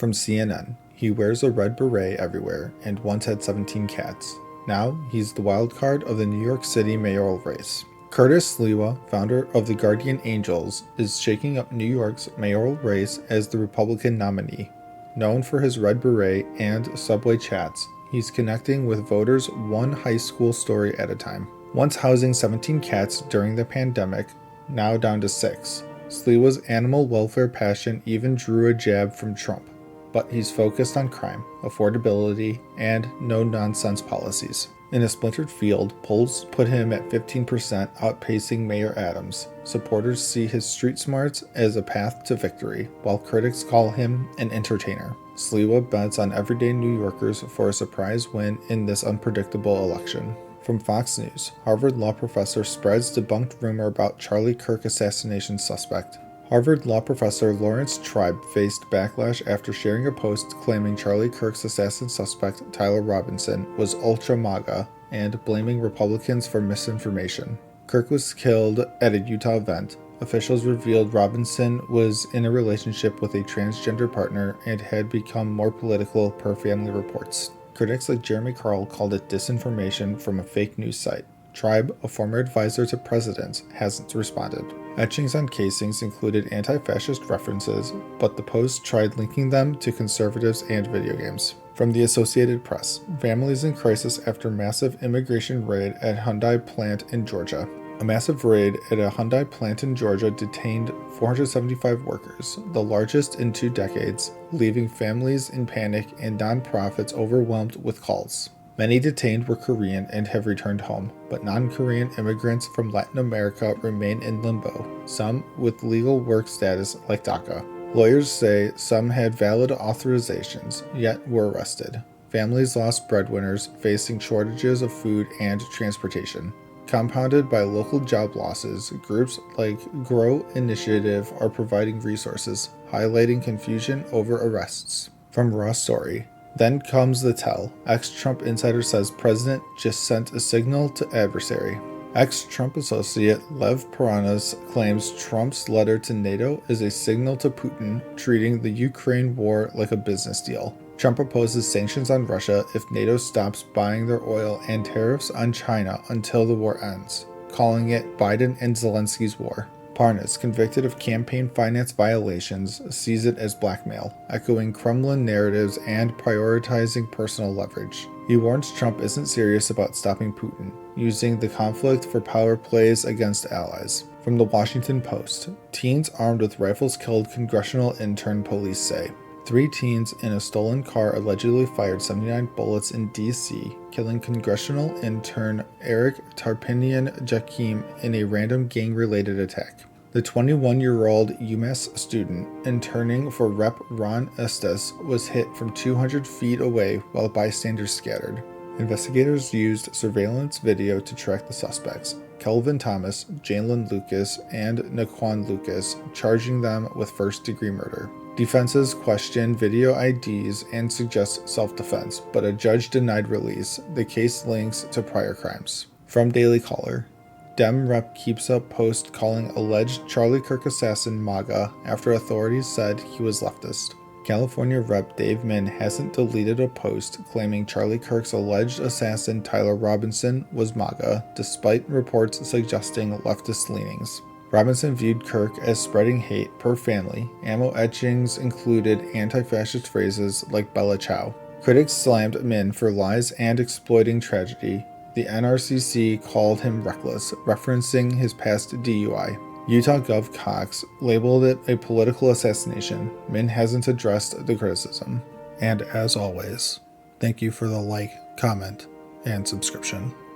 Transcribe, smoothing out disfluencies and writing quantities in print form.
From CNN, he wears a red beret everywhere and once had 17 cats. Now, he's the wild card of the New York City mayoral race. Curtis Sliwa, founder of the Guardian Angels, is shaking up New York's mayoral race as the Republican nominee. Known for his red beret and subway chats, he's connecting with voters one high school story at a time. Once housing 17 cats during the pandemic, now down to 6. Sliwa's animal welfare passion even drew a jab from Trump, but he's focused on crime, affordability, and no-nonsense policies. In a splintered field, polls put him at 15%, outpacing Mayor Adams. Supporters see his street smarts as a path to victory, while critics call him an entertainer. Sliwa bets on everyday New Yorkers for a surprise win in this unpredictable election. From Fox News, Harvard law professor spreads debunked rumor about Charlie Kirk assassination suspect. Harvard law professor Lawrence Tribe faced backlash after sharing a post claiming Charlie Kirk's assassin suspect Tyler Robinson was ultra-MAGA and blaming Republicans for misinformation. Kirk was killed at a Utah event. Officials revealed Robinson was in a relationship with a transgender partner and had become more political per family reports. Critics like Jeremy Carl called it disinformation from a fake news site. Tribe, a former advisor to presidents, hasn't responded. Etchings on casings included anti-fascist references, but the post tried linking them to conservatives and video games. From the Associated Press, families in crisis after massive immigration raid at Hyundai plant in Georgia. A massive raid at a Hyundai plant in Georgia detained 475 workers, the largest in 2 decades, leaving families in panic and nonprofits overwhelmed with calls. Many detained were Korean and have returned home, but non-Korean immigrants from Latin America remain in limbo, some with legal work status like DACA. Lawyers say some had valid authorizations, yet were arrested. Families lost breadwinners, facing shortages of food and transportation. Compounded by local job losses, groups like Grow Initiative are providing resources, highlighting confusion over arrests. From Raw Story, then comes the tell. Ex-Trump insider says president just sent a signal to adversary. Ex-Trump associate Lev Paranas claims Trump's letter to NATO is a signal to Putin, treating the Ukraine war like a business deal. Trump opposes sanctions on Russia if NATO stops buying their oil and tariffs on China until the war ends, calling it Biden and Zelensky's war. Parnas, convicted of campaign finance violations, sees it as blackmail, echoing Kremlin narratives and prioritizing personal leverage. He warns Trump isn't serious about stopping Putin, using the conflict for power plays against allies. From the Washington Post, teens armed with rifles killed congressional intern, police say. 3 teens in a stolen car allegedly fired 79 bullets in D.C., killing congressional intern Eric Tarpinian Jakim in a random gang-related attack. The 21-year-old UMass student interning for Rep. Ron Estes was hit from 200 feet away while bystanders scattered. Investigators used surveillance video to track the suspects, Kelvin Thomas, Jalen Lucas, and Naquan Lucas, charging them with first-degree murder. Defenses question video IDs and suggest self-defense, but a judge denied release. The case links to prior crimes. From Daily Caller, Dem rep keeps up post calling alleged Charlie Kirk assassin MAGA after authorities said he was leftist. California Rep. Dave Min hasn't deleted a post claiming Charlie Kirk's alleged assassin Tyler Robinson was MAGA, despite reports suggesting leftist leanings. Robinson viewed Kirk as spreading hate per family. Ammo etchings included anti-fascist phrases like Bella Ciao. Critics slammed Min for lies and exploiting tragedy. The NRCC called him reckless, referencing his past DUI. Utah Gov Cox labeled it a political assassination. Min hasn't addressed the criticism. And as always, thank you for the like, comment, and subscription.